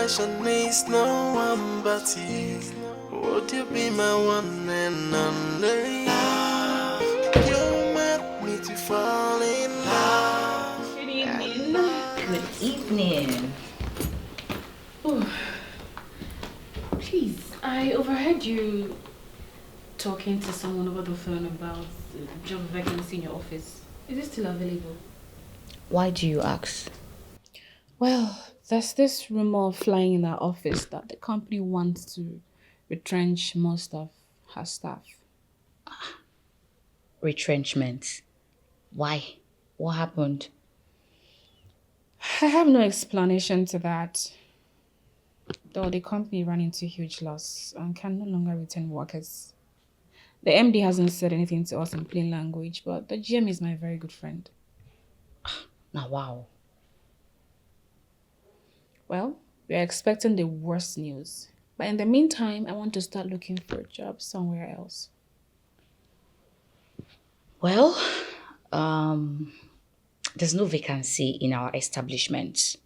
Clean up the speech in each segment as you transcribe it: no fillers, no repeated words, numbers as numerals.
consolation needs no one but you. Would you be my one and only? You meant me to fall in love. Good evening. Good evening. Oh, please, I overheard you talking to someone over the phone about the job vacancy in your office. Is it still available? Why do you ask? Well, there's this rumor flying in our office that the company wants to retrench most of her staff. Retrenchment. Why? What happened? I have no explanation to that. Though the company ran into huge loss and can no longer retain workers. The MD hasn't said anything to us in plain language, but the GM is my very good friend. Now, wow. Well, we are expecting the worst news. But in the meantime, I want to start looking for a job somewhere else. Well, there's no vacancy in our establishment.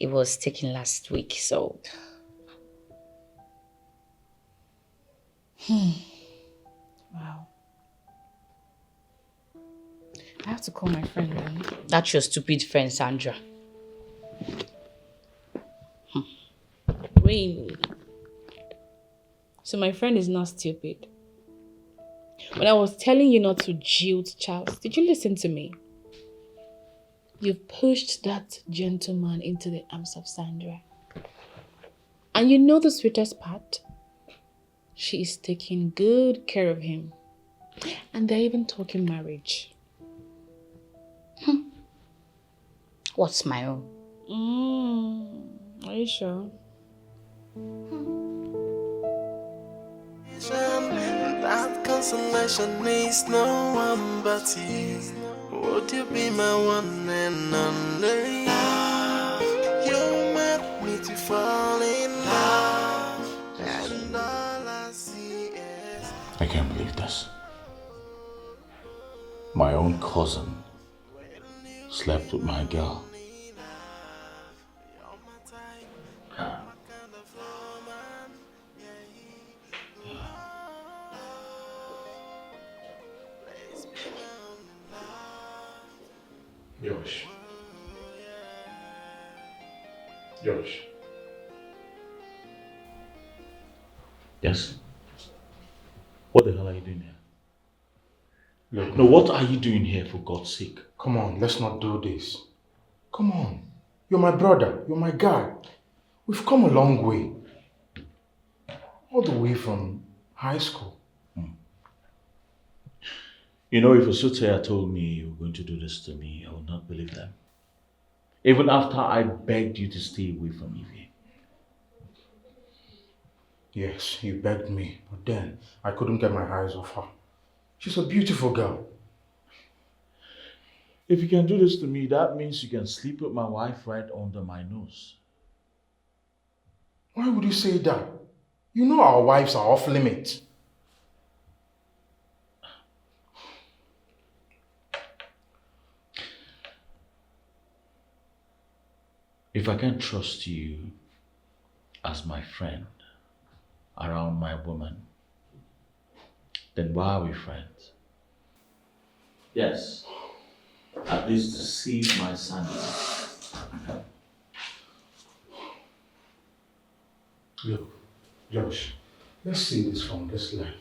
It was taken last week, so... Wow. I have to call my friend then. That's your stupid friend, Sandra. Really? So my friend is not stupid. When I was telling you not to jilt Charles, did you listen to me? You've pushed that gentleman into the arms of Sandra. And you know the sweetest part? She is taking good care of him. And they're even talking marriage. What's my own? Are you sure? That consolation needs no one but you. Would you be my one and only? You meant me to fall in love, and all I see is... I can't believe this. My own cousin slept with my girl. Josh. Yes? What the hell are you doing here? Look, No, what are you doing here, for God's sake? come on, let's not do this. Come on. You're my brother. You're my guy. We've come a long way. All the way from high school. You know, if a soothsayer told me you were going to do this to me, I would not believe them. Even after I begged you to stay away from Evie. Yes, you begged me, but then I couldn't get my eyes off her. She's a beautiful girl. If you can do this to me, that means you can sleep with my wife right under my nose. Why would you say that? You know our wives are off limits. If I can't trust you as my friend around my woman, then why are we friends? Yes, at least to save my sanity. Look, Josh, let's see this from this light.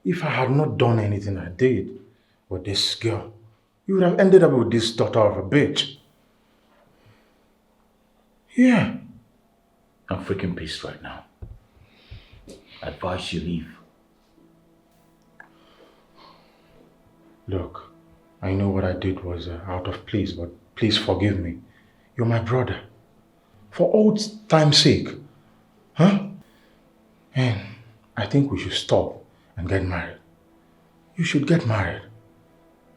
If I had not done anything I did with this girl, you would have ended up with this daughter of a bitch. Yeah. I'm freaking pissed right now. I advise you leave. Look, I know what I did was out of place, but please forgive me. You're my brother. For old time's sake. Huh? And I think we should stop and get married. You should get married.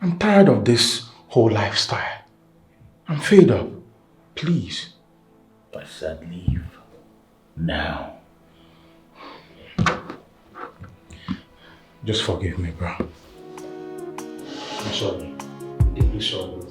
I'm tired of this whole lifestyle. I'm fed up. Please. I said leave. Now. Just forgive me, bro. I'm sorry. I'm deeply sorry.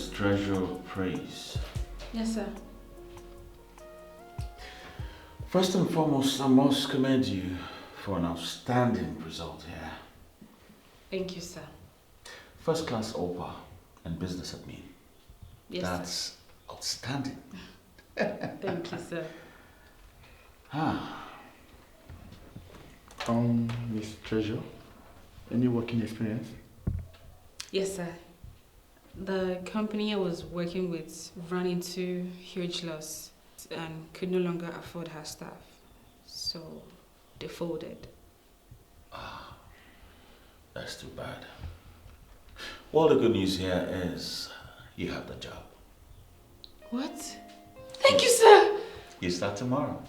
Miss Treasure Praise. Yes, sir. First and foremost, I must commend you for an outstanding result here. Thank you, sir. First class OPA and business admin. Yes, That's outstanding. Thank you, sir. Miss Treasure, any working experience? Yes, sir. The company I was working with ran into huge loss and could no longer afford her staff. So they folded. That's too bad. Well, the good news here is you have the job. What? Thank you, sir. You start tomorrow.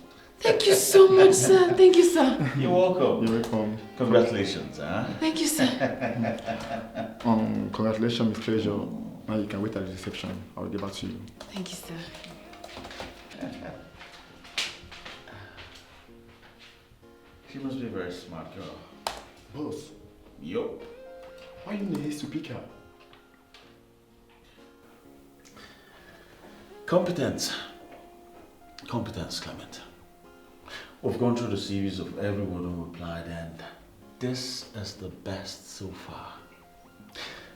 Thank you so much, sir. Thank you, sir. You're welcome. You're welcome. Congratulations, huh? Thank you, sir. Congratulations, Miss Treasure. Now you can wait at the reception. I'll get back to you. Thank you, sir. She must be a very smart girl. Boss, Yup. why you in a haste to pick her? Competence. Competence, Clement. We've gone through the series of everyone who replied, and this is the best so far.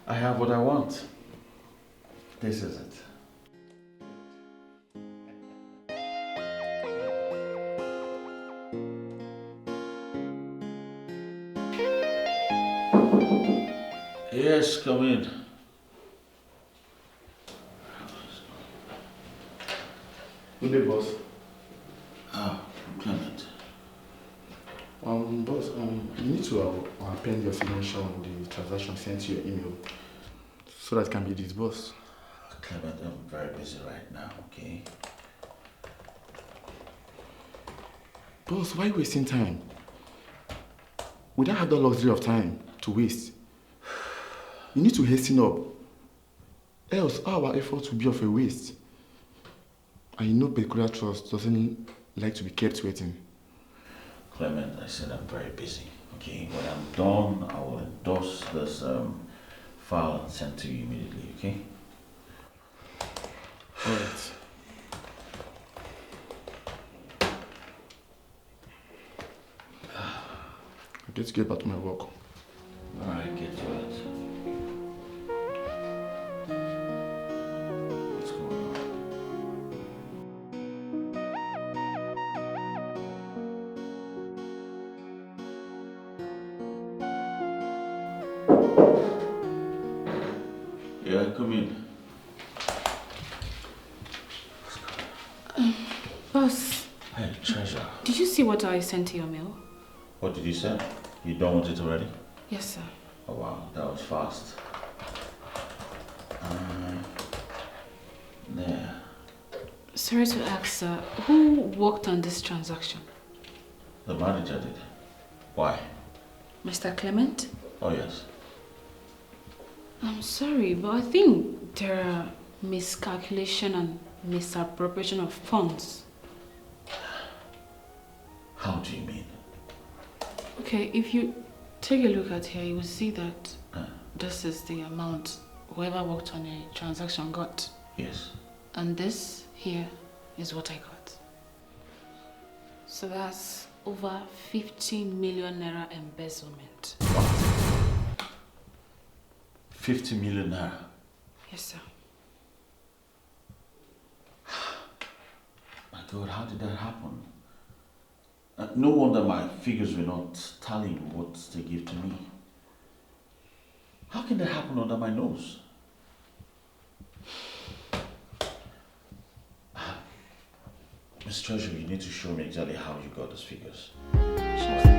I have what I want. This is it. Yes, come in. Good day, boss. Clement. Boss, you need to append your signature on the transaction sent to your email so that it can be disbursed. Clement, I'm very busy right now, okay? Boss, why wasting time? We don't have the luxury of time to waste. You need to hasten up. Else, our efforts will be of a waste. And you know peculiar trust doesn't like to be kept waiting. Clement, I said I'm very busy, okay? When I'm done, I will endorse this file and send to you immediately, okay? All right. I get to get back to my work. Alright, get to it. What's going on? Yeah, come in. Boss, Hey, Treasure. did you see what I sent to your mail? What did you say? You done with it already? Yes, sir. Oh wow, that was fast. There. Sorry to ask, sir, who worked on this transaction? The manager did. Why? Mr. Clement? Oh yes. I'm sorry, but I think there are miscalculation and misappropriation of funds. How do you mean? Okay, if you take a look at here, you will see that this is the amount whoever worked on a transaction got. Yes. And this here is what I got. So that's over 15 million naira embezzlement. 50 million naira. Yes, sir. My God, how did that happen? No wonder my figures were not tallying what they give to me. How can that happen under my nose? Miss Treasure, you need to show me exactly how you got those figures. Sure, sir.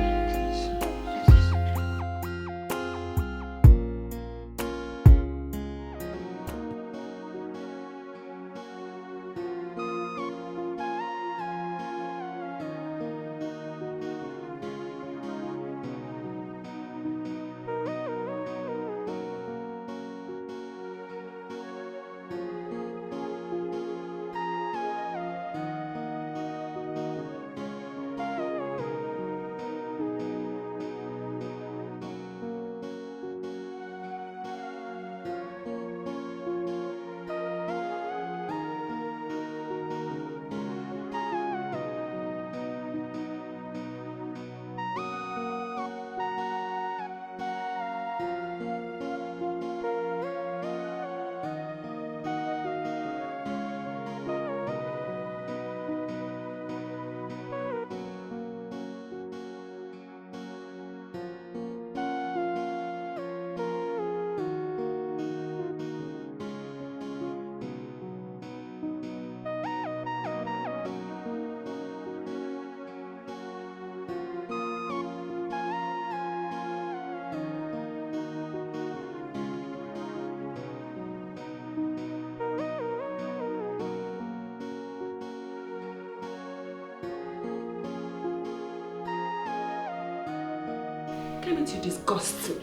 Clement, you disgust me.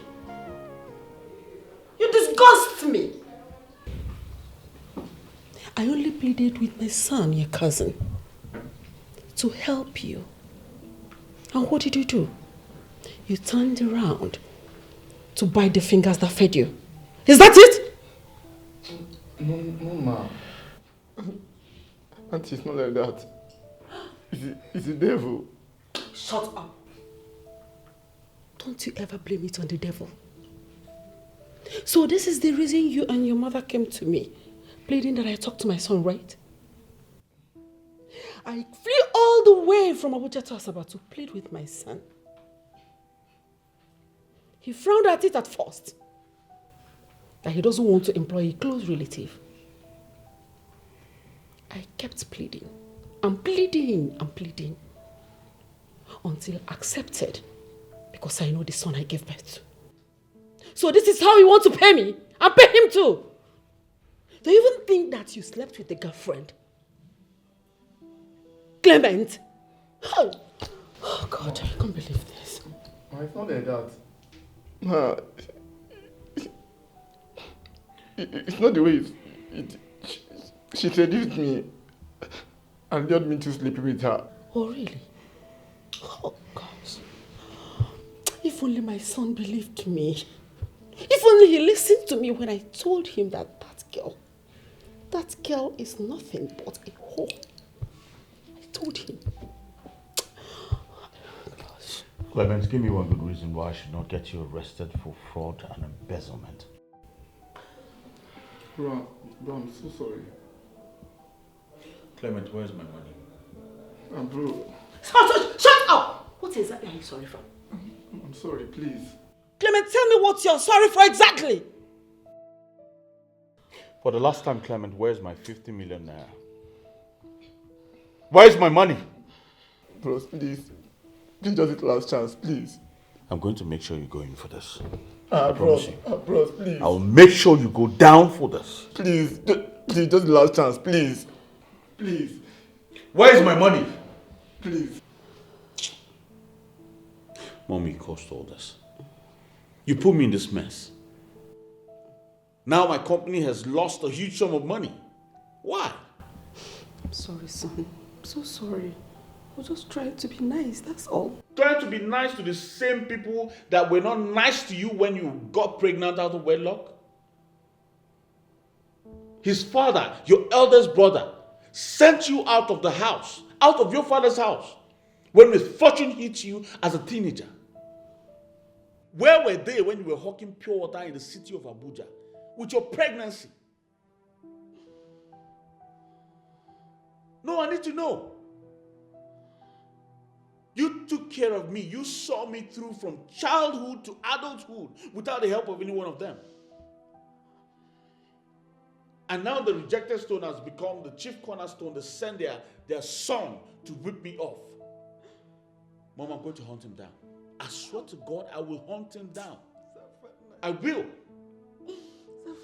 You disgust me. I only pleaded with my son, your cousin, to help you. And what did you do? You turned around to bite the fingers that fed you. Is that it? No, ma. Auntie, it's not like that. It's the devil. Shut up. Don't you ever blame it on the devil. So this is the reason you and your mother came to me, pleading that I talk to my son, right? I flew all the way from Abuja to Asaba to plead with my son. He frowned at it at first, that he doesn't want to employ a close relative. I kept pleading and pleading and pleading until accepted, because I know the son I gave birth to. So this is how you want to pay me and pay him too. Do you even think that you slept with a girlfriend? Clement! Oh God, I can't believe this. Ma, it's not like that. Ma, it's not the way she seduced me and lured me to sleep with her. Oh really? Oh God. If only my son believed me. If only he listened to me when I told him that that girl is nothing but a whore. I told him. Gosh. Clement, give me one good reason why I should not get you arrested for fraud and embezzlement. Bro, I'm so sorry. Clement, where's my money? Bro. Shut up! What exactly are you sorry for? I'm sorry, please. Clement, tell me what you're sorry for exactly. For the last time, Clement, where's my 50 million naira? Where's my money? Bros, please. Please just hit last chance, please. I'm going to make sure you go in for this. Bros, please. I'll make sure you go down for this. Please, please, just the last chance, please. Please. Where's my money? Please. Mommy caused all this. You put me in this mess. Now my company has lost a huge sum of money. Why? I'm sorry, son. I'm so sorry. I was just trying to be nice, that's all. Trying to be nice to the same people that were not nice to you when you got pregnant out of wedlock? His father, your eldest brother, sent you out of the house, out of your father's house, when misfortune hit you as a teenager. Where were they when you were hawking pure water in the city of Abuja with your pregnancy? No, I need to know. You took care of me. You saw me through from childhood to adulthood without the help of any one of them. And now the rejected stone has become the chief cornerstone. They send their son to rip me off. Mom, I'm going to hunt him down. I swear to God, I will hunt him down. I will.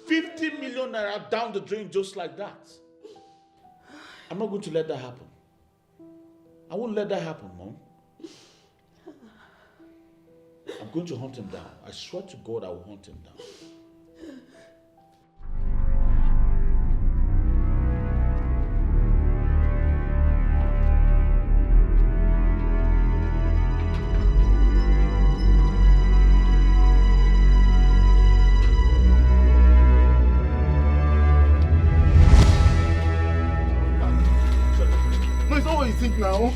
50 million naira down the drain just like that. I'm not going to let that happen. I won't let that happen, Mom. I'm going to hunt him down. I swear to God, I will hunt him down. No, it's not what you think now.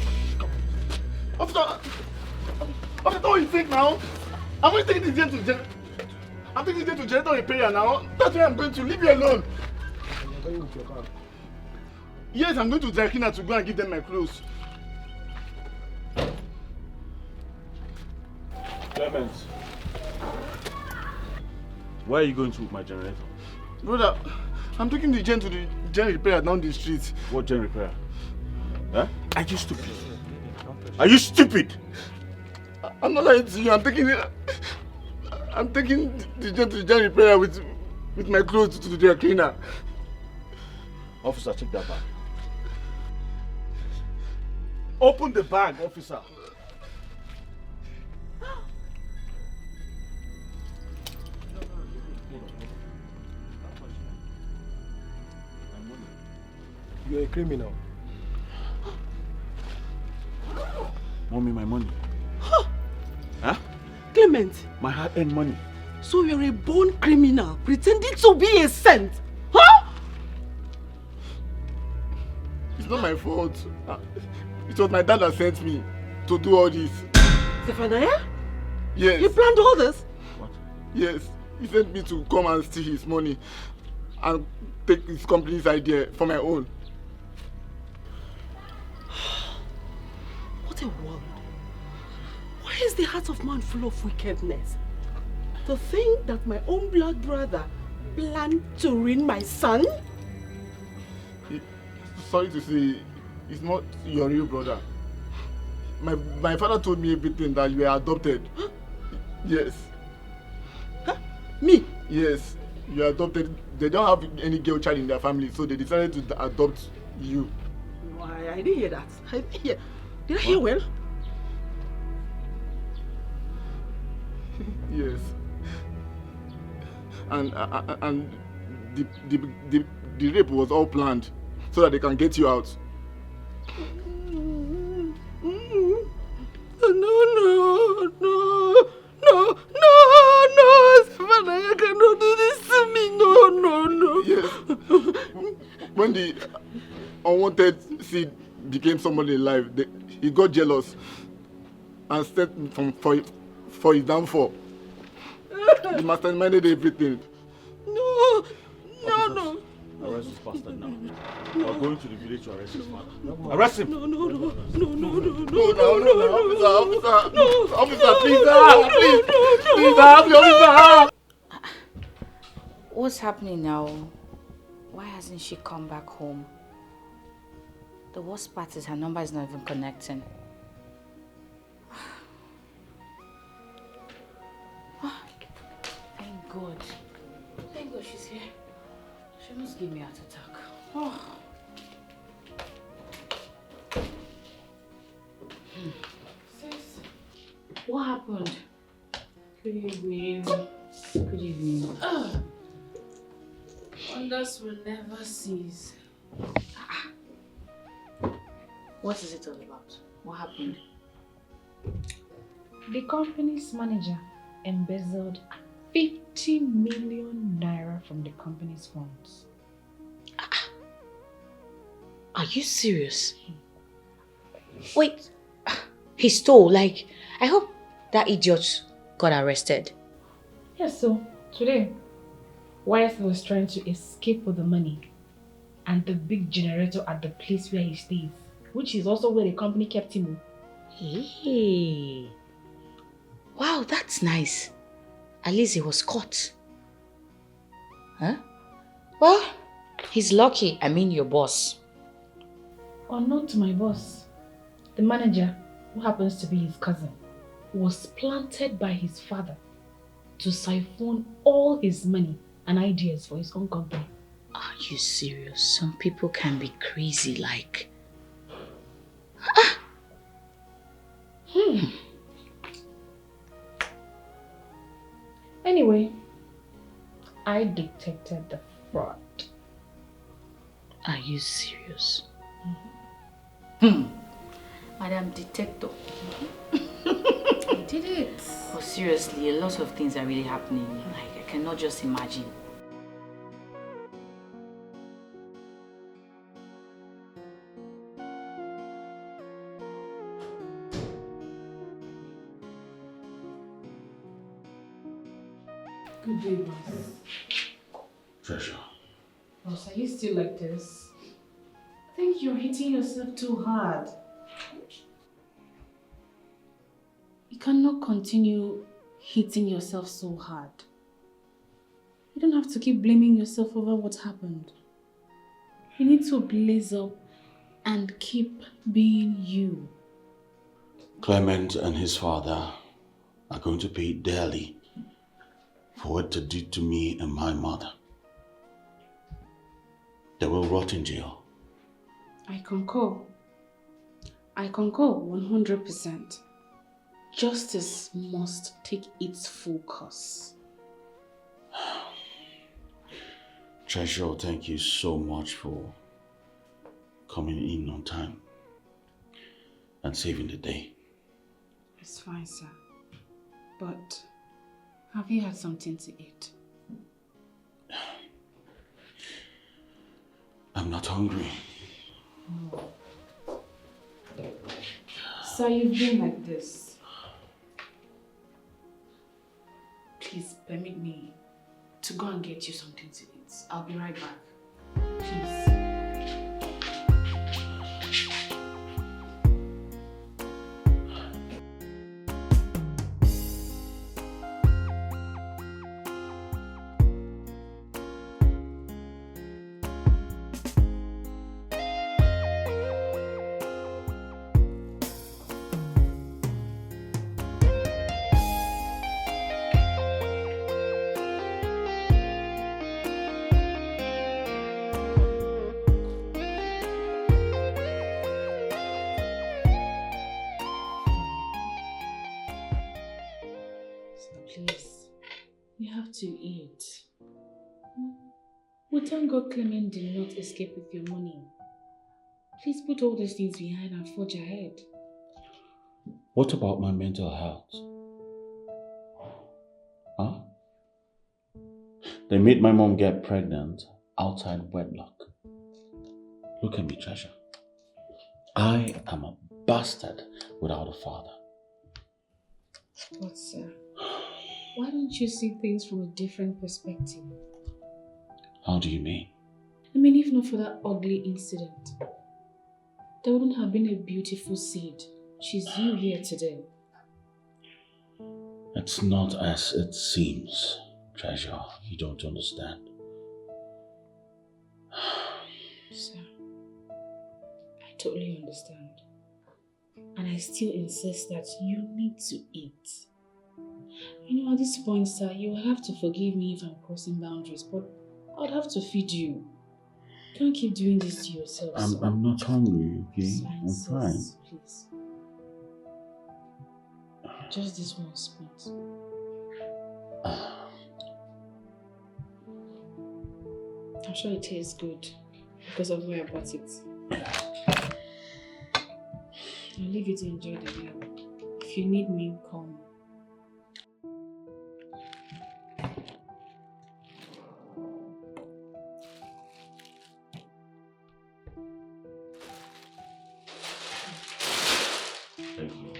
After all you think now, I'm going to take this to jail. I'm taking this to jail on a prayer now. That's why I'm going to leave you alone. Yes, I'm going to Dikeh to go and give them my clothes. Clement, where are you going to with my generator? Brother, I'm taking the gen to the gen repair down the street. What gen repair? Huh? Are you stupid? Are you stupid? I'm not lying to you. I'm taking the gen to the gen repair with my clothes to the dry cleaner. Officer, check that bag. Open the bag, officer. You're a criminal. Mommy, my money. Huh? Clement, My hard-earned money. so you're a born criminal pretending to be a saint? Huh? It's not my fault. It was my dad that sent me to do all this. Zephaniah? Yes. He planned all this? What? Yes. He sent me to come and steal his money and take his company's idea for my own. What a world. Why is the heart of man full of wickedness? To think that my own blood brother planned to ruin my son? Sorry to say, he's not your real brother. My father told me everything, that you were adopted. Yes. Huh? Me? Yes. You are adopted. They don't have any girl child in their family, so they decided to adopt you. Why, I didn't hear that. I didn't hear. Did I hear well? Yes. And the rape was all planned so that they can get you out. No, Zephaniah, cannot do this to me. No. Yes. When the unwanted seed became somebody alive, he got jealous and set for his downfall. He masterminded everything. No. Arrest this bastard now. We're going to the village to arrest his father. Arrest him! No, officer, please, officer! What's happening now? Why hasn't she come back home? The worst part is her number is not even connecting. Thank God. Thank God she's here. She must give me a heart attack. Sis, what happened? Good evening. Good evening. Wonders will never cease. What is it all about? What happened? The company's manager embezzled 50 million naira from the company's funds. Are you serious? Wait, he stole, like, I hope that idiot got arrested. Yes, so today, Wyatt was trying to escape with the money and the big generator at the place where he stays, which is also where the company kept him. Hey. Wow, that's nice. At least he was caught. Huh? Well, he's lucky. I mean your boss. Unknown to my boss, the manager, who happens to be his cousin, was planted by his father to siphon all his money and ideas for his own company. Are you serious? Some people can be crazy like... Anyway, I detected the fraud. Are you serious? Madam Detector. I did it. Oh, seriously, a lot of things are really happening. Like, I cannot just imagine. Good day, boss. Treasure. Boss, are you still like this? I think you're hitting yourself too hard. You cannot continue hitting yourself so hard. You don't have to keep blaming yourself over what happened. You need to blaze up and keep being you. Clement and his father are going to pay dearly for what they did to me and my mother. They will rot in jail. I concur. I concur 100%. Justice must take its full course. Treasure, thank you so much for coming in on time and saving the day. It's fine, sir. But have you had something to eat? I'm not hungry. Oh. So you've been like this. Please permit me to go and get you something to eat. I'll be right back. Please. Please, you have to eat. We thank God Clement did not escape with your money. Please put all these things behind and forge ahead. What about my mental health? Huh? They made my mom get pregnant outside wedlock. Look at me, Treasure. I am a bastard without a father. But sir, why don't you see things from a different perspective? How do you mean? I mean, if not for that ugly incident, there wouldn't have been a beautiful seed. She's you here today. It's not as it seems, Treasure. You don't understand. Sir, I totally understand. And I still insist that you need to eat. You know, at this point, sir, you will have to forgive me if I'm crossing boundaries, but I would have to feed you. You can't keep doing this to yourself. I'm not hungry, okay? So I I'm insist, fine. please. Just this one spoon. I'm sure it tastes good because of where I bought it. I'll leave you to enjoy the meal. If you need me, call me. Thank you.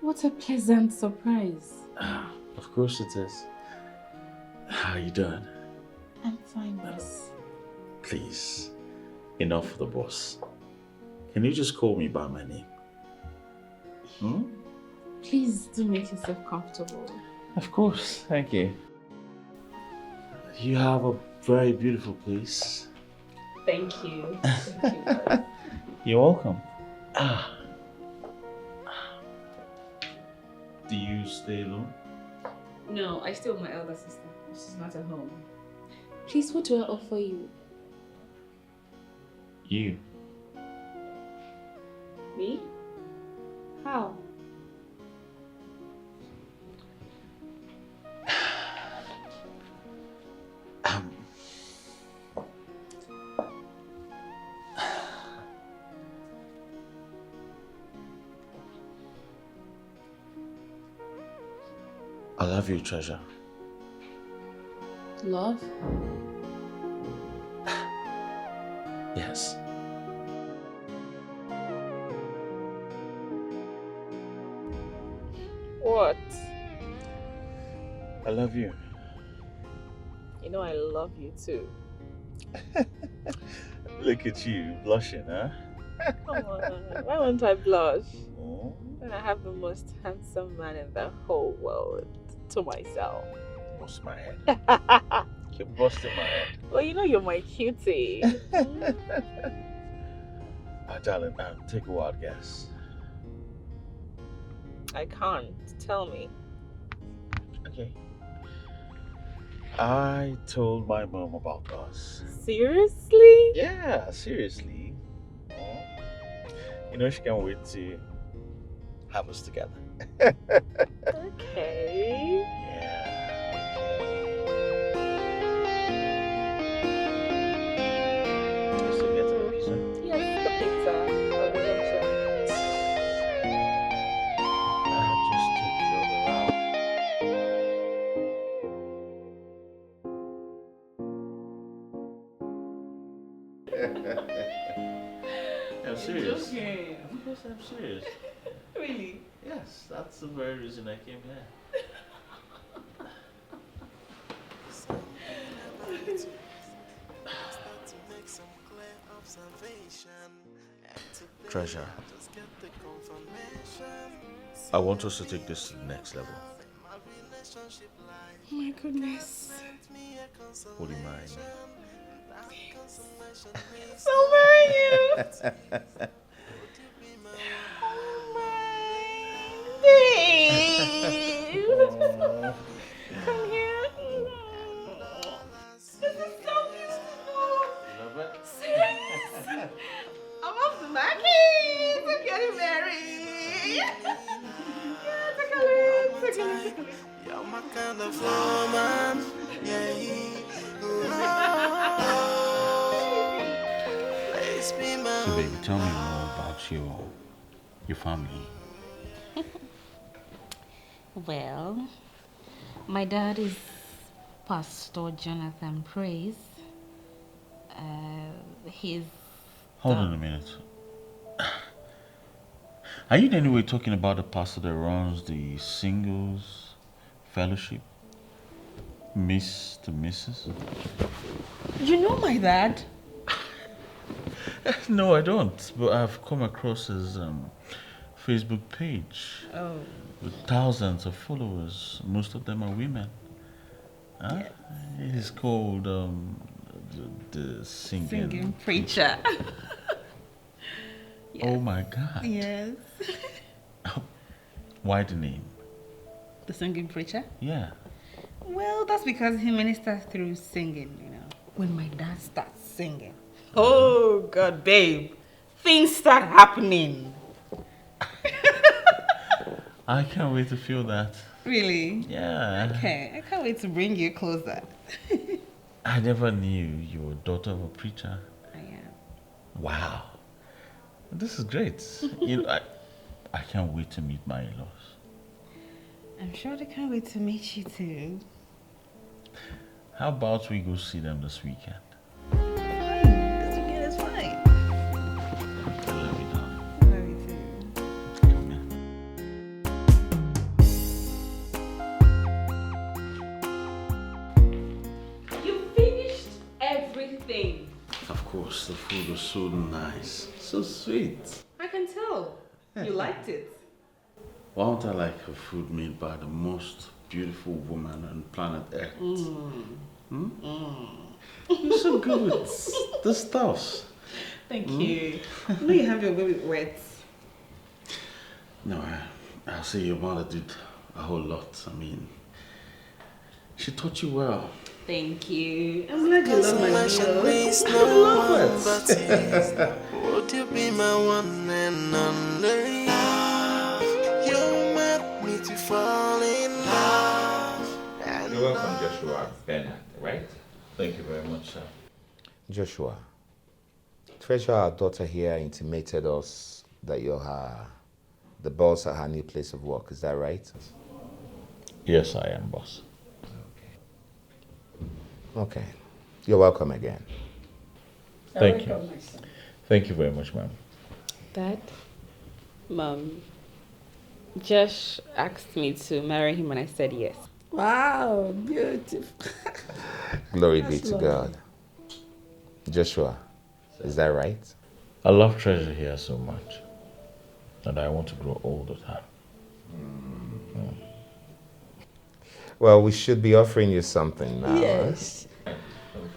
What a pleasant surprise. Of course it is. How you doing? I'm fine, boss. Please, enough of the boss. Can you just call me by my name? Please do make yourself comfortable. Of course, thank you. You have a very beautiful place. Thank you. Thank you. You're welcome. Do you stay alone? No, I stay with my elder sister. She's not at home. Please, what do I offer you? You. Me? How? I love you, Treasure. Love? Yes. What? I love you. You know I love you too. Look at you, blushing, huh? Come on, why won't I blush? Oh. when I have the most handsome man in the whole world to myself. Bust my head. Keep busting my head. Well, you know you're my cutie. Darling, take a wild guess. I can't. Tell me. Okay. I told my mom about us. Seriously? Yeah, seriously. You know, she can't wait to have us together. Okay. Yeah. So get a pizza. Yes, the pizza. Or the luncheon. I'll just take you around. I'm serious. Joking. Yes, I'm serious. Really? Yes, that's the very reason I came here. Treasure, I want us to take this to the next level. Oh my goodness. Would you mind? So are you? Oh my babe. Come here. This is so beautiful. Love it? Serious? I'm off to my kids. I'm getting married. Yeah, take a look. Take a look. Take a look. You're my kind of woman, yeah. Please be my So baby, tell me more about your family. Well, my dad is Pastor Jonathan Praise. He's Hold on a minute. Are you in any way talking about the pastor that runs the singles fellowship? Miss to Mrs.? You know my dad? No, I don't. But I've come across his Facebook page with thousands of followers. Most of them are women. Huh? Yes. It is called the singing preacher. Oh my God! Yes. Why the name? The singing preacher? Yeah. Well, that's because he ministers through singing, you know. When my dad starts singing, oh God, babe, things start happening. I can't wait to feel that. Really? Yeah. Okay, I can't wait to bring you closer. I never knew you were daughter of a preacher. I am. Wow. This is great. You know, I can't wait to meet my in-laws. I'm sure they can't wait to meet you too. How about we go see them this weekend? Fine. This weekend is fine. I love you, darling. I love you too. Come here. You finished everything. Of course, the food was so nice. So sweet. I can tell. You liked it. Why don't I like a food made by the most beautiful woman on planet Earth? You're so good with the stuffs. Thank you. I know you have your way with words. No, I'll say your mother did a whole lot. I mean, she taught you well. Thank you. I'm glad you love my meal. needs I no love one it. but you. Would you be my one and only love? You meant me to fall in love. And You're welcome, Joshua Bernard, right? Thank you very much, sir. Joshua, Treasure, our daughter here, intimated us that you're the boss at her new place of work. Is that right? Yes, I am, boss. Okay. You're welcome again. Thank you. Thank you very much, ma'am. Dad, Mom, Josh asked me to marry him and I said yes. Wow, beautiful. Glory be to God. Joshua, is that right? I love Treasure here so much. and I want to grow all the time. Well, we should be offering you something now. Yes.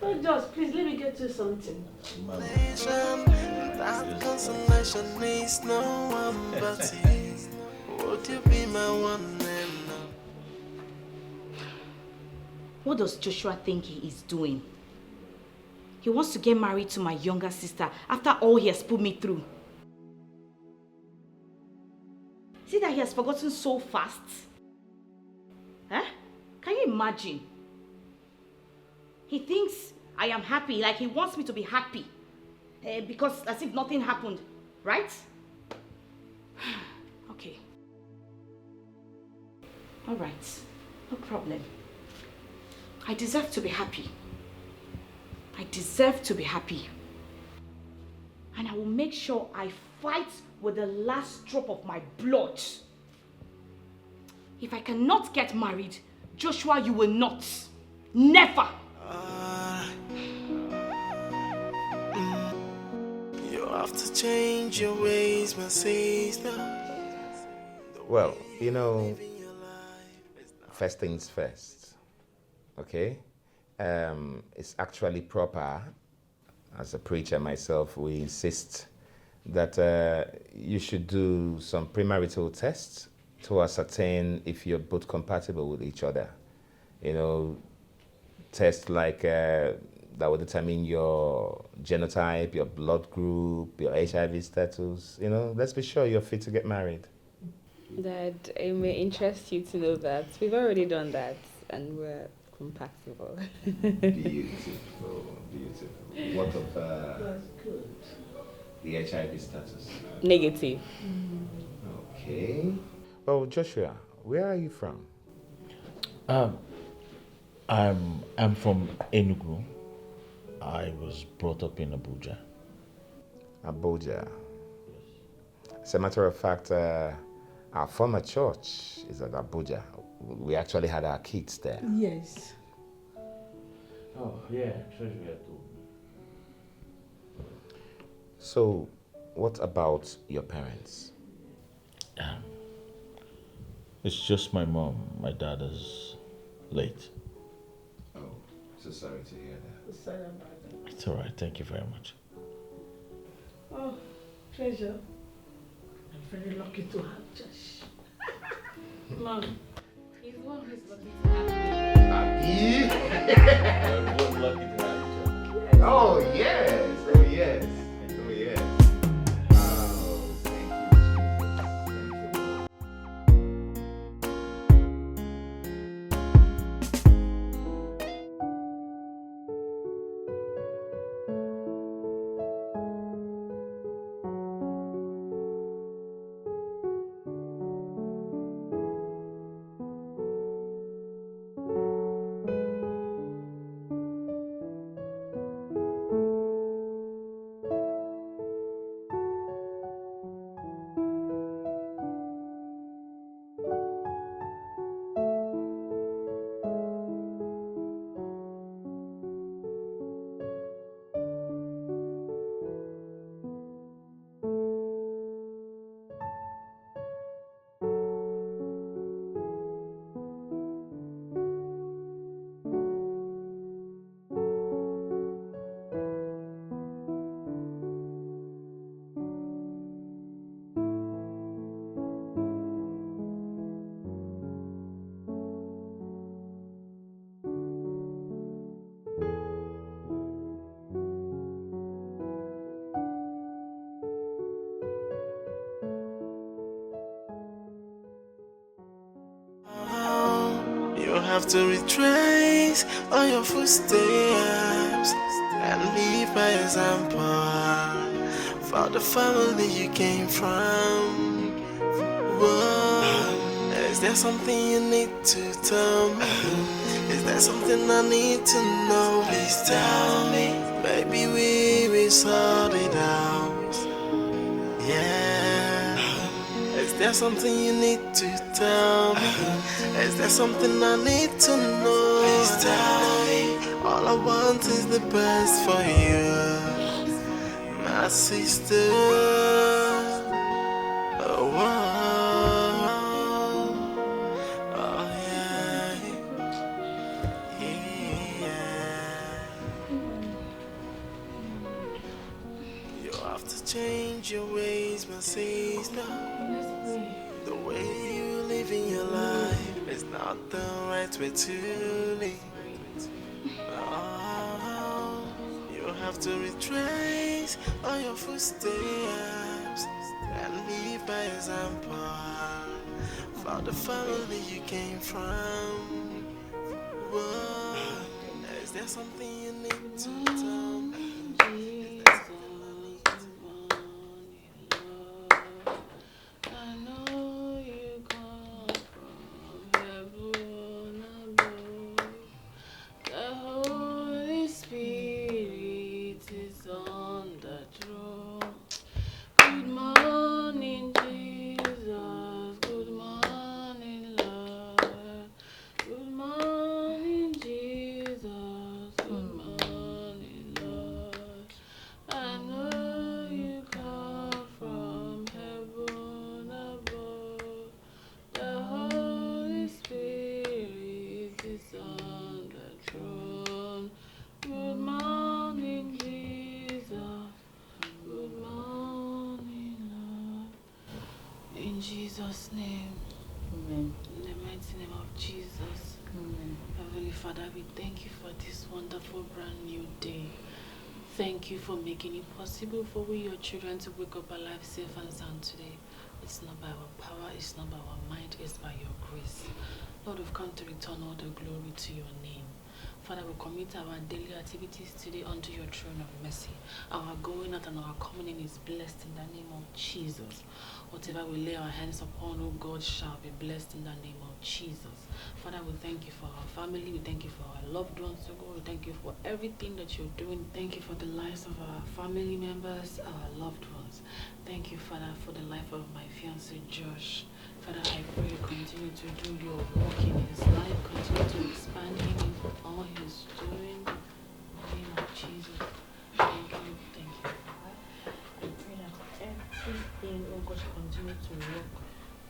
Oh, just please let me get you something. That consolation needs no one but you. Would you be my one and only? What does Joshua think he is doing? He wants to get married to my younger sister after all he has put me through. See that he has forgotten so fast? Huh? Can you imagine? He thinks I am happy, like he wants me to be happy. Because as if nothing happened, right? Okay. Alright, no problem. I deserve to be happy. I deserve to be happy. And I will make sure I fight with the last drop of my blood. If I cannot get married, Joshua, you will not. Never! You have to change your ways, my sister. Well, you know, first things first, okay? It's actually proper, as a preacher myself, we insist that you should do some premarital tests to ascertain if you're both compatible with each other. You know, tests like that will determine your genotype, your blood group, your HIV status. You know, let's be sure you're fit to get married. Dad, it may interest you to know that we've already done that and we're compatible. Beautiful, beautiful. What of the HIV status? Negative. Okay. Well, Joshua, where are you from? I'm from Enugu. I was brought up in Abuja. Abuja. As a matter of fact, our former church is at Abuja. We actually had our kids there. Yes. Oh, yeah, Treasury told me. So, what about your parents? It's just my mom. My dad is late. Oh, so sorry to hear that. Sorry about that. It's all right. Thank you very much. Oh, Treasure. I'm very lucky to have Josh. Mom, he's the one who's lucky to have me. Everyone's lucky to have each other. Oh, yes. Oh, yes. Oh, yes. Oh, thank you, Jesus. Thank you, Lord. You have to retrace all your footsteps and leave by example for the family you came from. Whoa. Is there something you need to tell me? Is there something I need to know? Please tell me, baby, we will sort it out. Yeah. Is there something you need to tell me? Is there something I need to know? Please tell me. All I want is the best for you, my sister. change your ways, my sister. The way you live in your life is not the right way to live. Oh, you have to retrace all your footsteps and live by example for the family you came from. Whoa, is there something you need to tell me? In Jesus' name. Amen. In the mighty name of Jesus. Amen. Heavenly Father, we thank you for this wonderful brand new day. Thank you for making it possible for we, your children, to wake up alive, safe and sound today. It's not by our power, it's not by our might, it's by your grace. Lord, we've come to return all the glory to your name. Father, we commit our daily activities today unto your throne of mercy. Our going out and our coming in is blessed in the name of Jesus. Whatever we lay our hands upon, oh God, shall be blessed in the name of Jesus. Father, we thank you for our family. We thank you for our loved ones, oh God. We thank you for everything that you're doing. Thank you for the lives of our family members, our loved ones. Thank you, Father, for the life of my fiancé, Josh. Father, I pray you continue to do your work in his life, continue to expand him in all he's doing. In the name of Jesus. Thank you, Father. I pray that everything, oh God, should continue to work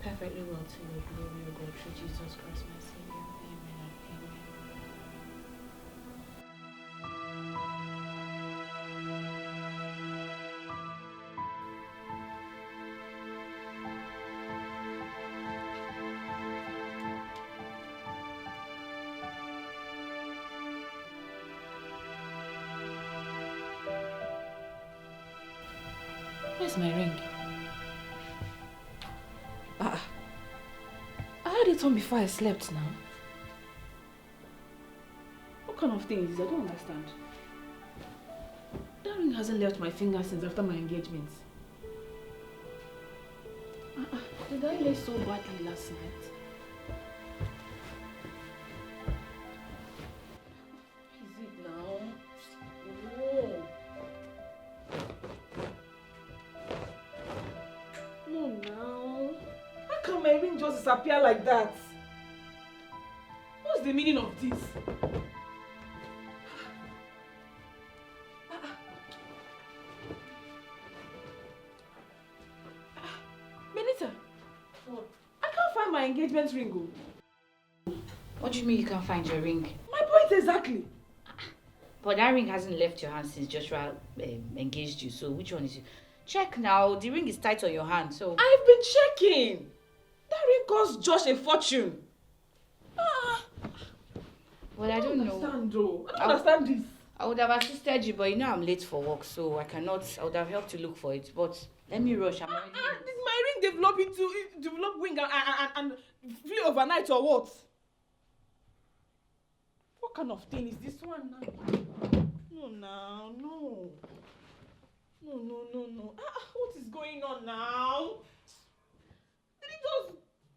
perfectly well to your glory, oh God, through Jesus Christ, my Savior. Amen and amen. Where's my ring? I had it on before I slept now. What kind of thing is this? I don't understand. That ring hasn't left my finger since after my engagement. Did I lay so badly last night? What is it now? Whoa. No, now. How can my ring just disappear like that? What's the meaning of this? Benita, I can't find my engagement ring. What do you mean you can't find your ring? My point exactly. But that ring hasn't left your hand since Joshua engaged you. So which one is it? Check now. The ring is tight on your hand. So I've been checking. That ring cost Josh a fortune. Well, I don't know. Understand, though. I don't understand this. I would have assisted you, but you know I'm late for work, so I would have helped you look for it. But let me rush. I'm already late. Did my ring develop wing and flee overnight or what? What kind of thing is this one now? No. No. What is going on now? Did it just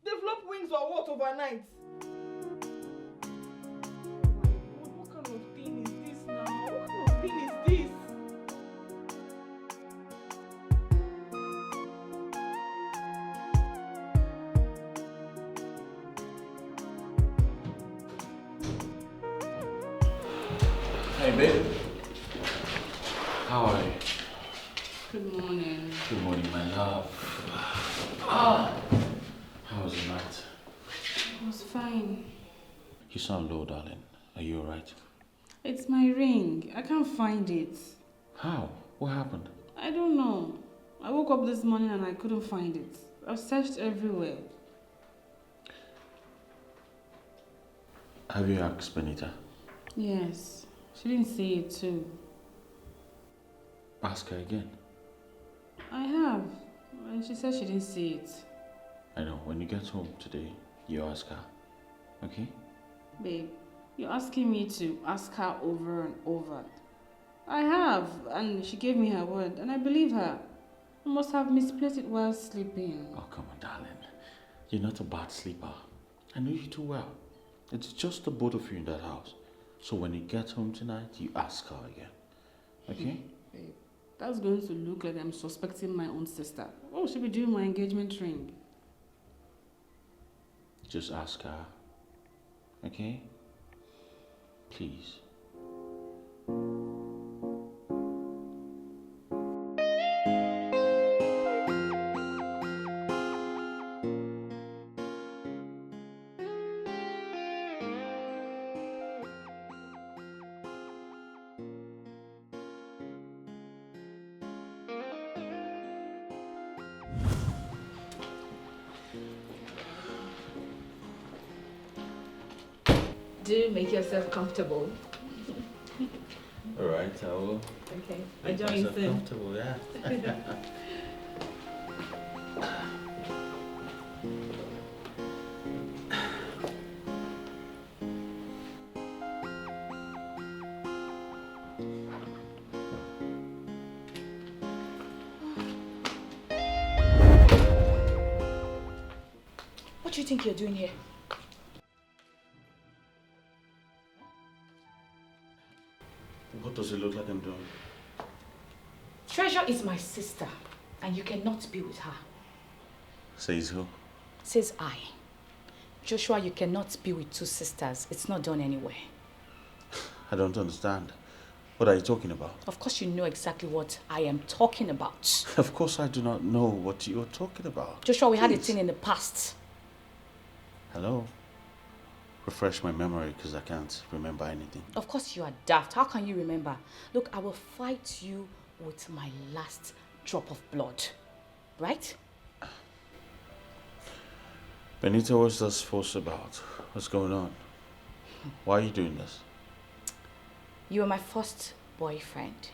develop wings or what overnight? What kind of thing is this now? What kind of thing is this? Hey, babe. How are you? Good morning. Good morning, my love. How was the night? It was fine. You sound low, darling. Are you alright? It's my ring. I can't find it. How? What happened? I don't know. I woke up this morning and I couldn't find it. I've searched everywhere. Have you asked Benita? Yes, she didn't see it too. Ask her again. I have, and she said she didn't see it. I know, when you get home today, you ask her. Okay? Babe, you're asking me to ask her over and over. I have, and she gave me her word, and I believe her. I must have misplaced it while sleeping. Oh, come on, darling. You're not a bad sleeper. I know you too well. It's just the both of you in that house. So when you get home tonight, you ask her again. Okay? Babe, that's going to look like I'm suspecting my own sister. Oh, she'll be doing my engagement ring. Just ask her. Okay? Please. Do make yourself comfortable. All right, I will. Okay, Make I join myself soon. comfortable, yeah. What do you think you're doing here? What does it look like I'm doing? Treasure is my sister, and you cannot be with her. Says who? Says I. Joshua, you cannot be with two sisters. It's not done anywhere. I don't understand. What are you talking about? Of course you know exactly what I am talking about. Of course I do not know what you're talking about. Joshua, we had a Please. thing in the past. Hello? Refresh my memory because I can't remember anything. Of course you are daft. How can you remember? Look, I will fight you with my last drop of blood. Right? Benita, what's this fuss about? What's going on? Why are you doing this? You were my first boyfriend.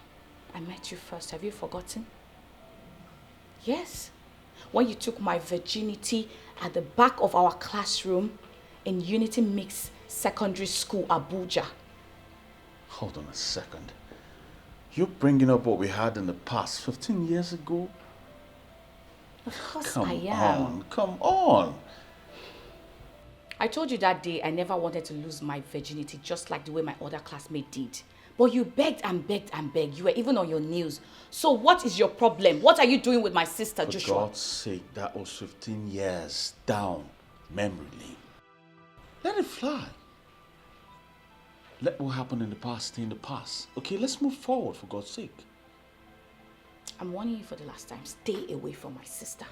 I met you first. Have you forgotten? Yes. When you took my virginity at the back of our classroom in Unity Mix Secondary School, Abuja. Hold on a second. You're bringing up what we had in the past 15 years ago? Of course Come I am. on, come on. I told you that day I never wanted to lose my virginity, just like the way my other classmate did. But you begged and begged and begged. You were even on your knees. So what is your problem? What are you doing with my sister, For Joshua? God's sake, that was 15 years down memory lane. Let it fly. Let what happened in the past stay in the past. Okay, let's move forward, for God's sake. I'm warning you for the last time. Stay away from my sister.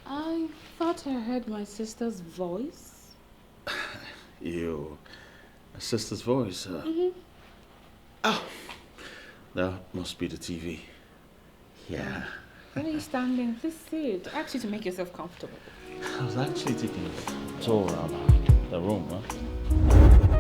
I thought I heard my sister's voice. You, my sister's voice. Oh, that must be the TV. Yeah. Where are you standing? Please sit. I asked you to make yourself comfortable. I was actually taking a tour around the room, huh?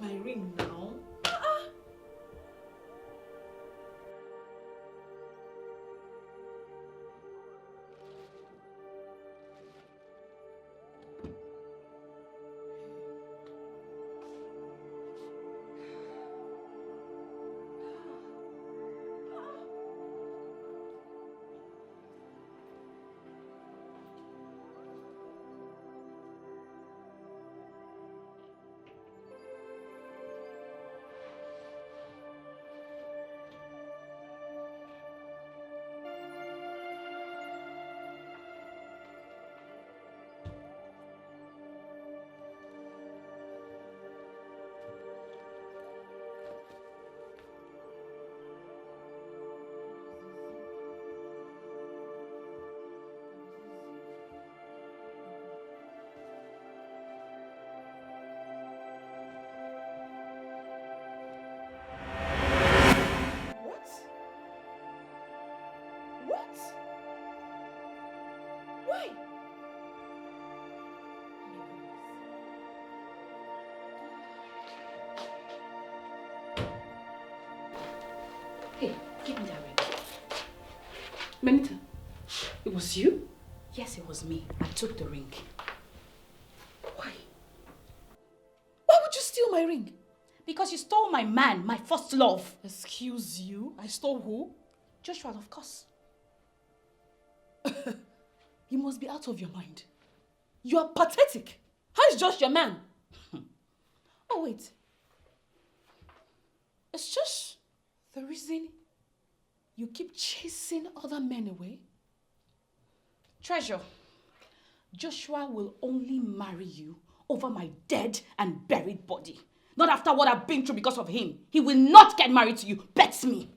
my ring now. Why? Hey, give me that ring. Benita, it was you? Yes, it was me. I took the ring. Why? Why would you steal my ring? Because you stole my man, my first love. Excuse you? I stole who? Joshua, of course. You must be out of your mind. You are pathetic. How is Josh your man? Oh, wait. It's just the reason you keep chasing other men away? Treasure, Joshua will only marry you over my dead and buried body. Not after what I've been through because of him. He will not get married to you. Bet me.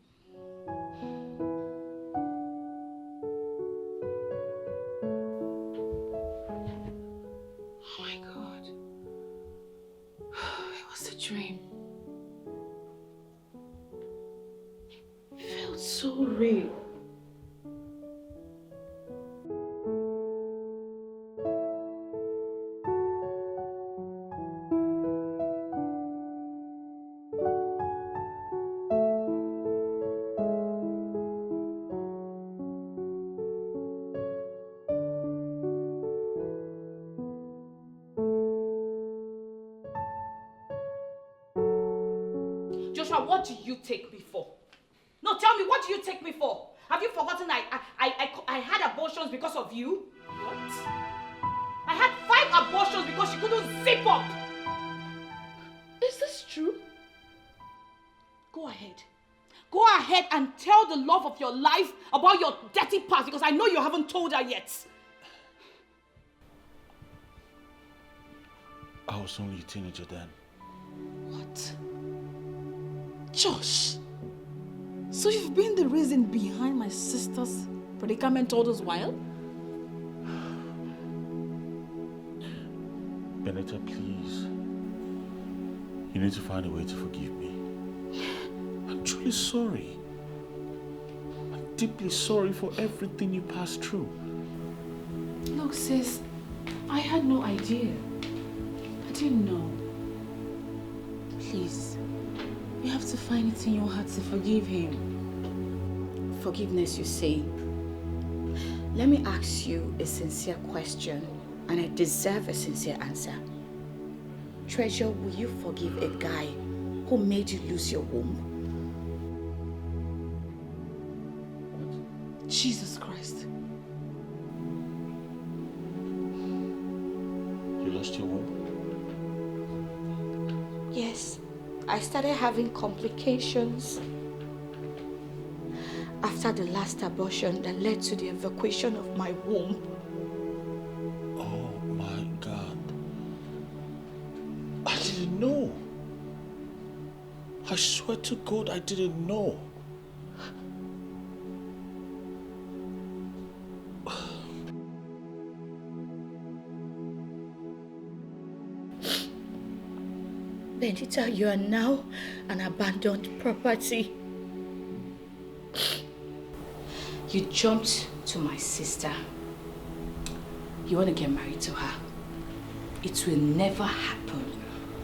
Oh my God. It was a dream. It felt so real. Joshua, what do you take me for? No, tell me, what do you take me for? Have you forgotten I had abortions because of you? What? I had 5 abortions because you couldn't zip up. Is this true? Go ahead. Go ahead and tell the love of your life about your dirty past because I know you haven't told her yet. I was only a teenager then. What? Josh, so you've been the reason behind my sister's predicament all this while? Benita, please. You need to find a way to forgive me. I'm truly sorry. I'm deeply sorry for everything you passed through. Look, sis, I had no idea. I didn't know. Please, you have to find it in your heart to forgive him. Forgiveness, you say? Let me ask you a sincere question, and I deserve a sincere answer. Treasure, will you forgive a guy who made you lose your womb? Jesus Christ. You lost your womb? Yes, I started having complications after the last abortion that led to the evacuation of my womb. Oh my God. I didn't know. I swear to God, I didn't know. Benita, you are now an abandoned property. You jumped to my sister. You want to get married to her. It will never happen.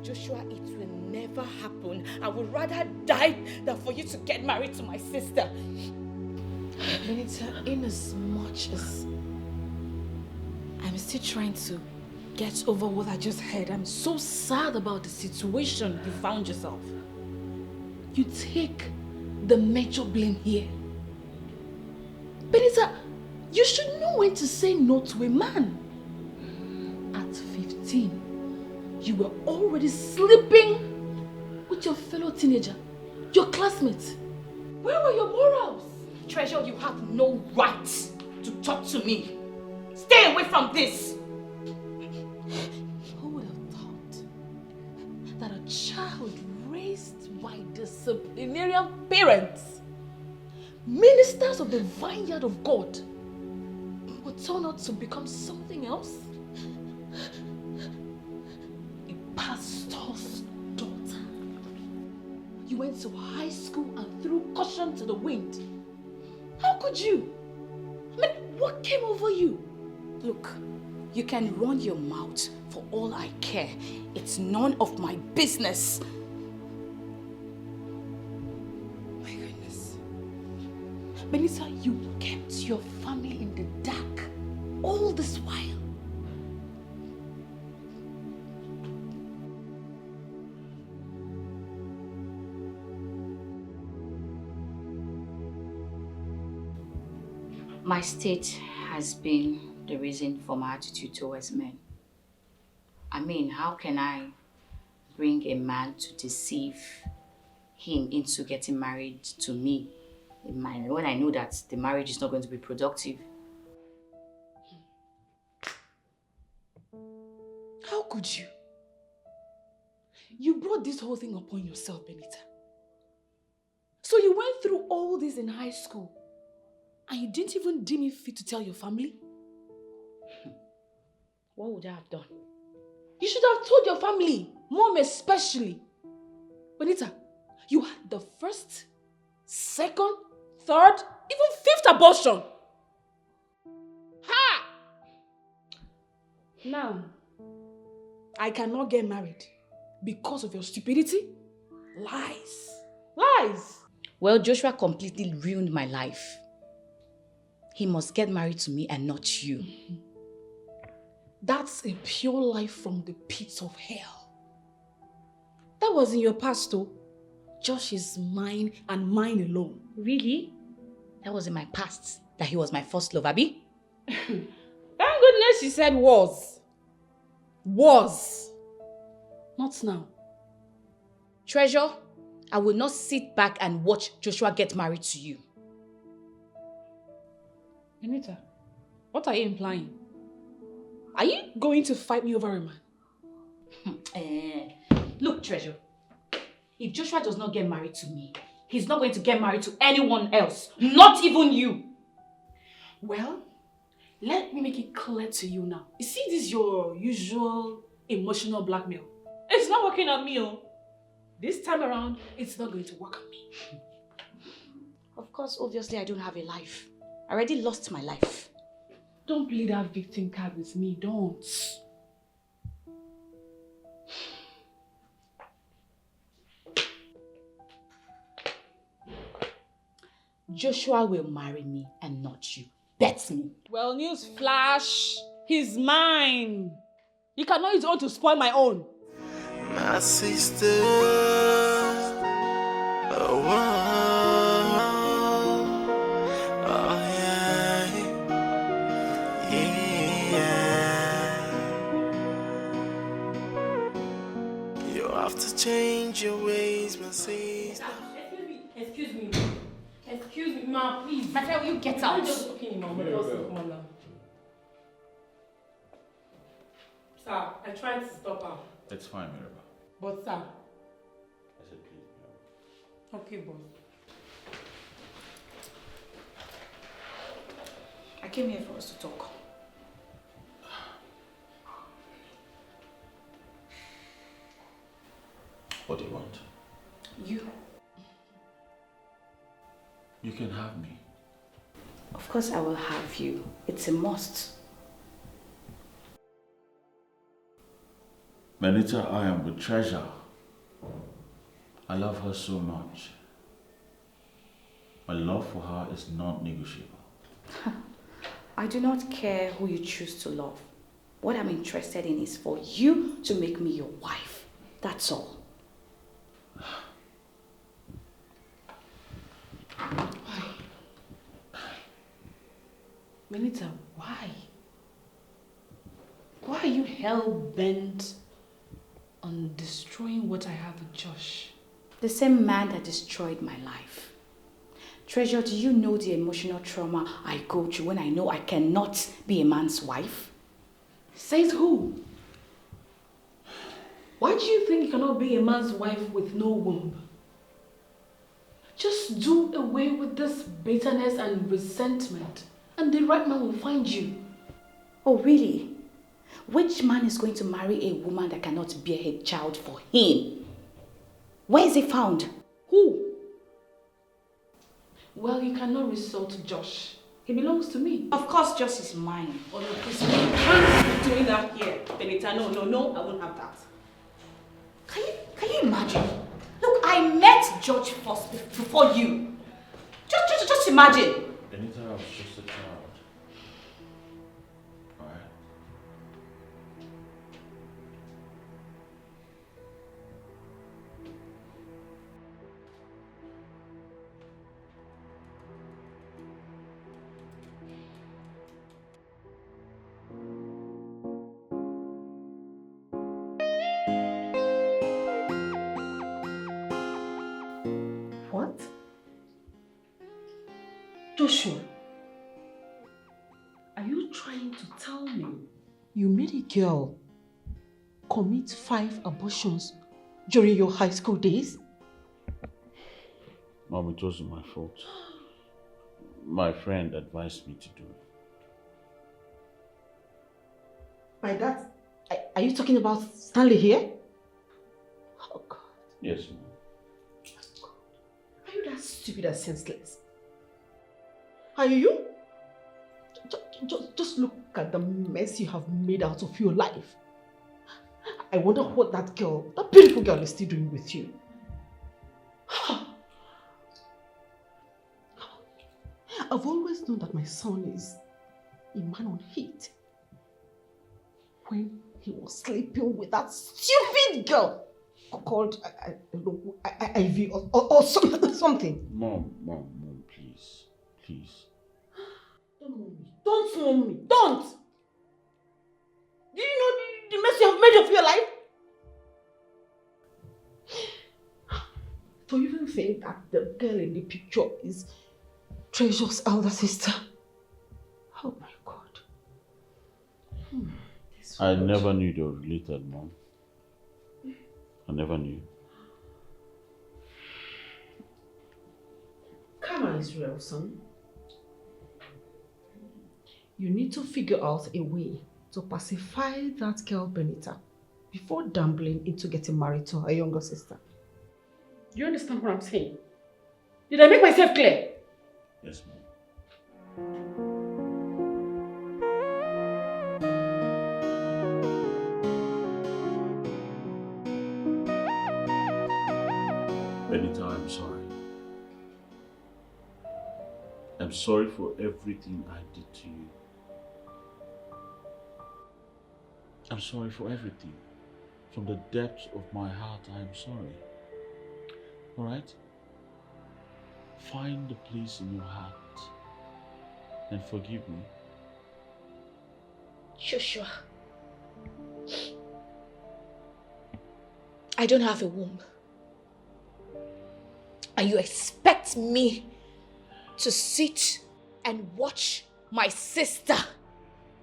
Joshua, it will never never happen. I would rather die than for you to get married to my sister. Benita, in as much as I'm still trying to get over what I just heard, I'm so sad about the situation you found yourself. You take the major blame here. Benita, you should know when to say no to a man. At 15, you were already sleeping with your fellow teenager, your classmate. Where were your morals? Treasure, you have no right to talk to me. Stay away from this. Who would have thought that a child raised by disciplinarian parents, ministers of the vineyard of God, would turn out to become something else? A pastor's daughter. You went to high school and threw caution to the wind. How could you? I mean, what came over you? Look, you can run your mouth for all I care. It's none of my business. My goodness. Benita, you kept your family in the dark all this while. My state has been the reason for my attitude towards men. I mean, how can I bring a man to deceive him into getting married to me when I know that the marriage is not going to be productive? How could you? You brought this whole thing upon yourself, Benita. So you went through all this in high school and you didn't even deem it fit to tell your family? What would I have done? You should have told your family, mom especially. Benita, you had the first, second, third, even fifth abortion. Ha! Now, I cannot get married because of your stupidity. Lies. Lies. Well, Joshua completely ruined my life. He must get married to me and not you. That's a pure life from the pits of hell. That was in your past, though. Josh is mine and mine alone. Really? That was in my past, that he was my first love, Abby? Thank goodness you said was. Was. Not now. Treasure, I will not sit back and watch Joshua get married to you. Benita, what are you implying? Are you going to fight me over a man? Look, Treasure, if Joshua does not get married to me, he's not going to get married to anyone else, not even you. Well, let me make it clear to you now. You see, this is your usual emotional blackmail. It's not working on me. Oh. This time around, it's not going to work on me. Of course, obviously, I don't have a life. I already lost my life. Don't play that victim card with me, don't. Joshua will marry me and not you. Bet me. Well, news flash. He's mine. He cannot use his own to spoil my own. My sister, oh, yeah, yeah. You have to change your ways, my sister. Excuse me, ma, please. Matter, will you get out? Okay, ma, come on now. Sir, I tried to stop her. It's fine, Mirabel. But sir. I said please, Mirabel. Okay, boss. I came here for us to talk. What do you want? You. You can have me. Of course I will have you. It's a must. Benita, I am with Treasure. I love her so much. My love for her is not negotiable. I do not care who you choose to love. What I'm interested in is for you to make me your wife. That's all. Why? Benita, why? Why are you hell-bent on destroying what I have with Josh? The same man that destroyed my life. Treasure, do you know the emotional trauma I go through when I know I cannot be a man's wife? Says who? Why do you think you cannot be a man's wife with no womb? Just do away with this bitterness and resentment, and the right man will find you. Oh, really? Which man is going to marry a woman that cannot bear a child for him? Where is he found? Who? Well, you cannot resort to Josh. He belongs to me. Of course, Josh is mine. Oh no, please, you can't be doing that here, Benita. No, I won't have that. Can you imagine? Look, I met George first before you. Just imagine. Benita, I was just a child. Alright? What? Joshua, are you trying to tell me you made a girl commit 5 abortions during your high school days? Mom, it wasn't my fault. My friend advised me to do it. By that, are you talking about Stanley here? Oh God. Yes, Mom. Are you that stupid and senseless? Are you? Just look at the mess you have made out of your life. I wonder what that beautiful girl is still doing with you. I've always known that my son is a man on heat. When he was sleeping with that stupid girl called, I don't know, Ivy or something. Mom, please. Don't mom me. Don't! Do you know the mess you have made of your life? To even think that the girl in the picture is Treasure's elder sister. Oh my God. I never knew they were related, Mom. I never knew. Come on, Israel, son. You need to figure out a way to pacify that girl Benita before gambling into getting married to her younger sister. Do you understand what I'm saying? Did I make myself clear? Yes, Mom. Benita, I'm sorry. I'm sorry for everything I did to you. I'm sorry for everything. From the depths of my heart, I am sorry. Alright? Find the place in your heart and forgive me. Joshua, I don't have a womb. And you expect me to sit and watch my sister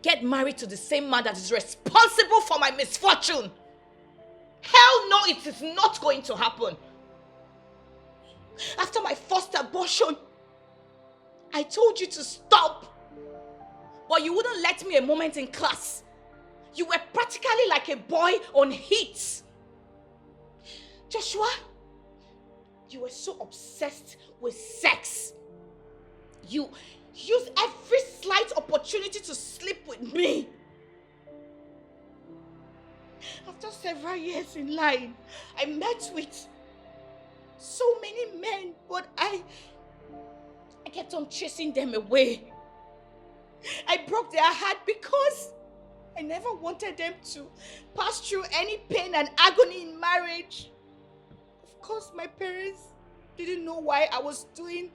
get married to the same man that is responsible for my misfortune? Hell no, it is not going to happen. After my first abortion, I told you to stop. But you wouldn't let me a moment in class. You were practically like a boy on heat. Joshua, you were so obsessed with sex. You used every slight opportunity to sleep with me. After several years in line, I met with so many men, but I kept on chasing them away. I broke their heart because I never wanted them to pass through any pain and agony in marriage. Of course, my parents didn't know why I was doing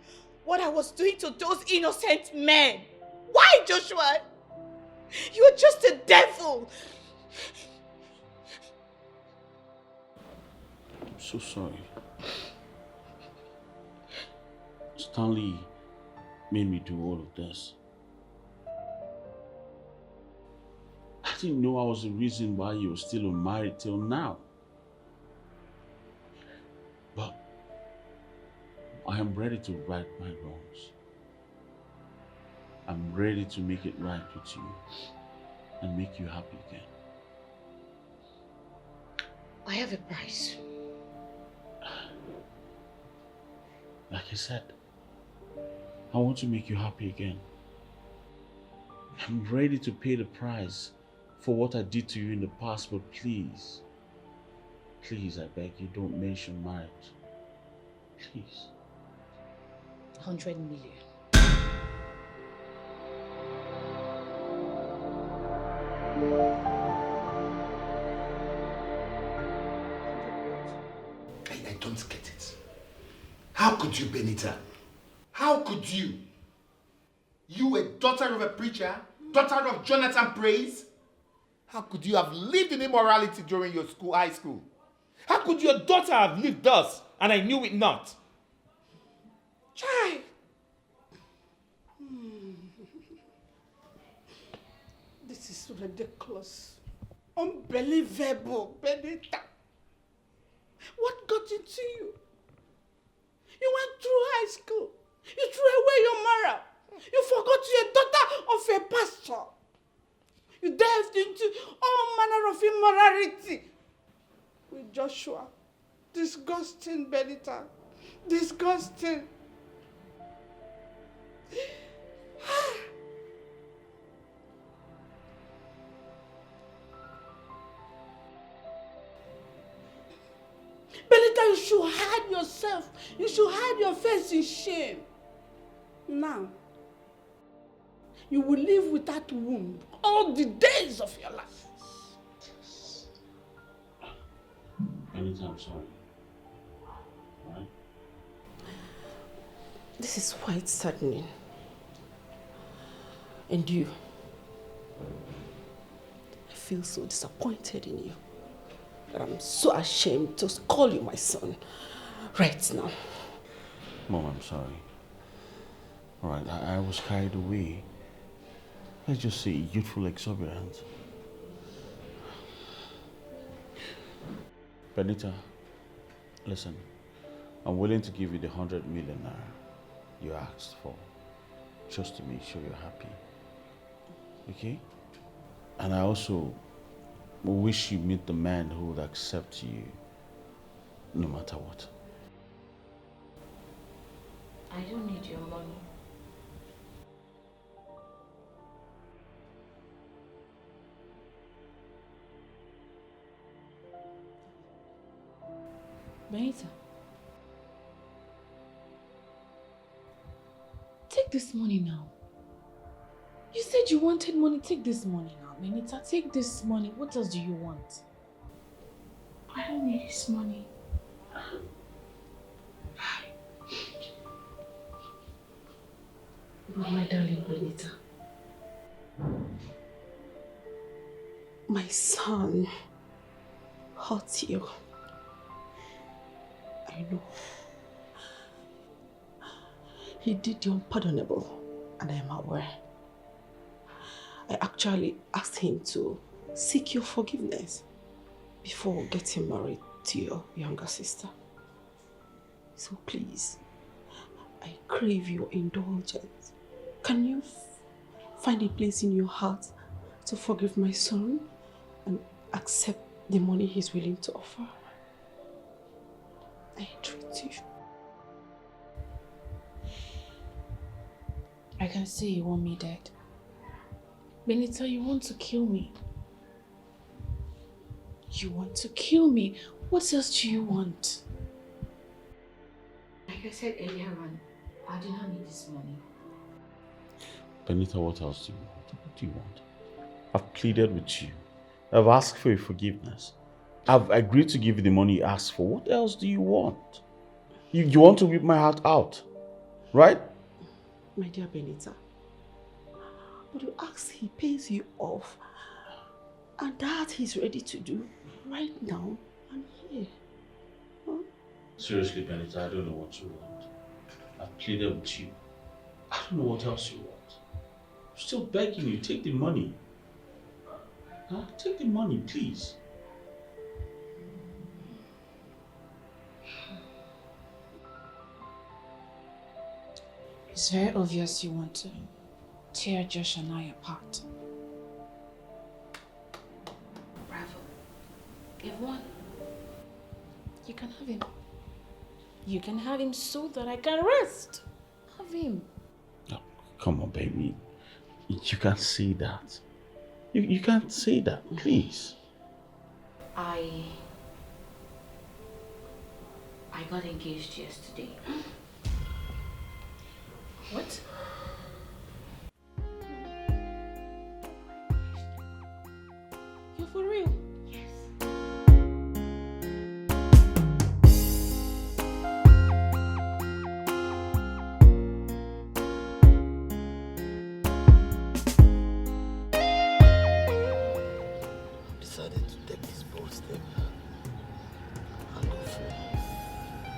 what I was doing to those innocent men. Why, Joshua? You're just a devil. I'm so sorry. Stanley made me do all of this. I didn't know I was the reason why you were still unmarried till now. But I am ready to right my wrongs. I'm ready to make it right with you and make you happy again. I have a price. Like I said, I want to make you happy again. I'm ready to pay the price for what I did to you in the past, but please, please, I beg you, don't mention marriage. Please. 100 million. I don't get it. How could you, Benita? How could you? You, a daughter of a preacher, daughter of Jonathan Praise? How could you have lived in immorality during your high school? How could your daughter have lived thus and I knew it not? Child. This is ridiculous. Unbelievable, Benita. What got into you? You went through high school. You threw away your moral. You forgot you're a daughter of a pastor. You delved into all manner of immorality with Joshua. Disgusting, Benita. Disgusting. Benita, you should hide yourself. You should hide your face in shame. Now, you will live with that womb all the days of your life. Benita, I'm sorry. Alright? This is quite saddening. And you, I feel so disappointed in you that I'm so ashamed to call you my son right now. Mom, I'm sorry. Alright, I was carried away. Let's just say youthful exuberance. Benita, listen. I'm willing to give you the 100 million naira you asked for, just to make sure you're happy. Okay? And I also wish you meet the man who would accept you no matter what. I don't need your money. Benita, take this money now. You said you wanted money. Take this money now. Benita, take this money. What else do you want? I don't need this money. But my darling Benita, my son hurt you. I know. He did the unpardonable, and I am aware. I actually asked him to seek your forgiveness before getting married to your younger sister. So please, I crave your indulgence. Can you find a place in your heart to forgive my son and accept the money he's willing to offer? I entreat you. I can see you want me dead. Benita, you want to kill me. You want to kill me. What else do you want? Like I said earlier on, I do not need this money. Benita, what else do you want? What do you want? I've pleaded with you. I've asked for your forgiveness. I've agreed to give you the money you asked for. What else do you want? You want to rip my heart out, right? My dear Benita, but you ask, he pays you off. And that he's ready to do right now and here. Huh? Seriously, Benita, I don't know what you want. I've pleaded with you. I don't know what else you want. I'm still begging you, take the money. Huh? Take the money, please. It's very obvious you want to tear Josh and I apart. Bravo. You've won. You can have him. You can have him so that I can rest. Have him. Oh, come on, baby. You can't say that. You can't say that, please. I got engaged yesterday. What? You're for real? Yes. I've decided to take this bold step and go for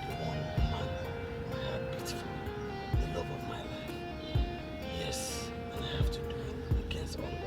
the one woman my heart beats for, the love of my life. Yes, and I have to do it against all odds.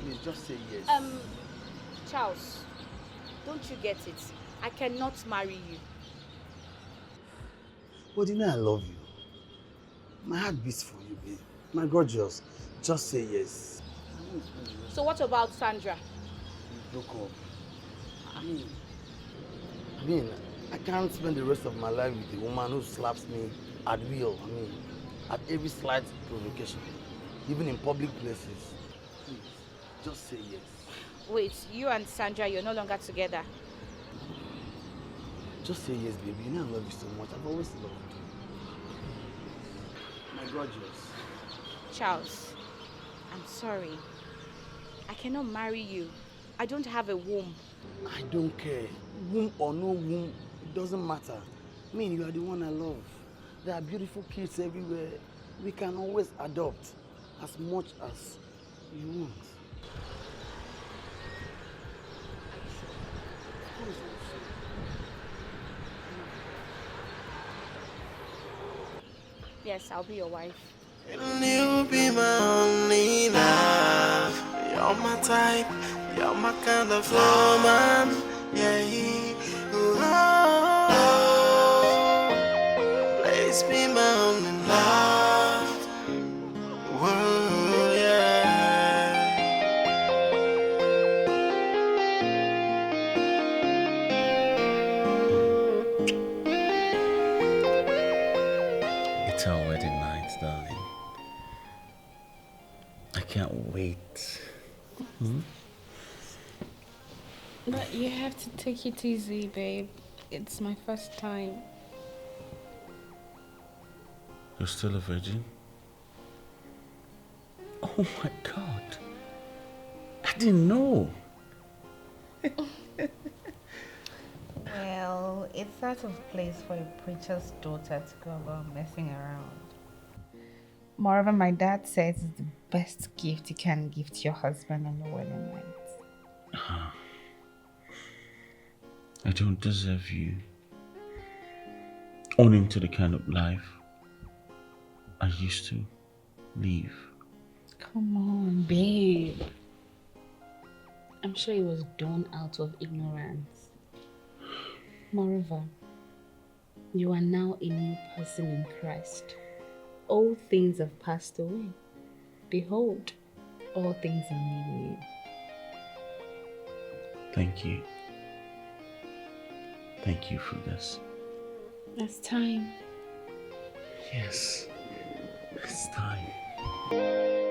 Please just say yes. Charles, don't you get it? I cannot marry you. But you know I love you. My heart beats for you, babe. My gorgeous. Just say yes. So what about Sandra? We broke up. I mean, I can't spend the rest of my life with a woman who slaps me at will. At every slight provocation, even in public places. Please, just say yes. Wait, you and Sandra, you're no longer together. Just say yes, baby. You know I love you so much. I've always loved you. My gorgeous. Charles, I'm sorry. I cannot marry you. I don't have a womb. I don't care. Womb or no womb, it doesn't matter. You are the one I love. There are beautiful kids everywhere. We can always adopt as much as you want. Yes, I'll be your wife. And you'll be my only love. You're my type, you're my kind of woman. Yeah, please be my only love. Whoa, yeah. It's our wedding night, darling. I can't wait. But you have to take it easy, babe. It's my first time. You're still a virgin? Oh my God. I didn't know. Well, it's out of place for a preacher's daughter to go about messing around. Moreover, my dad says it's the best gift you can give to your husband on your wedding night. I don't deserve you. Owning to the kind of life I used to live. Come on, babe. I'm sure it was done out of ignorance. Moreover, you are now a new person in Christ. All things have passed away. Behold, all things are made new. Thank you. Thank you for this. It's time. Yes, it's time.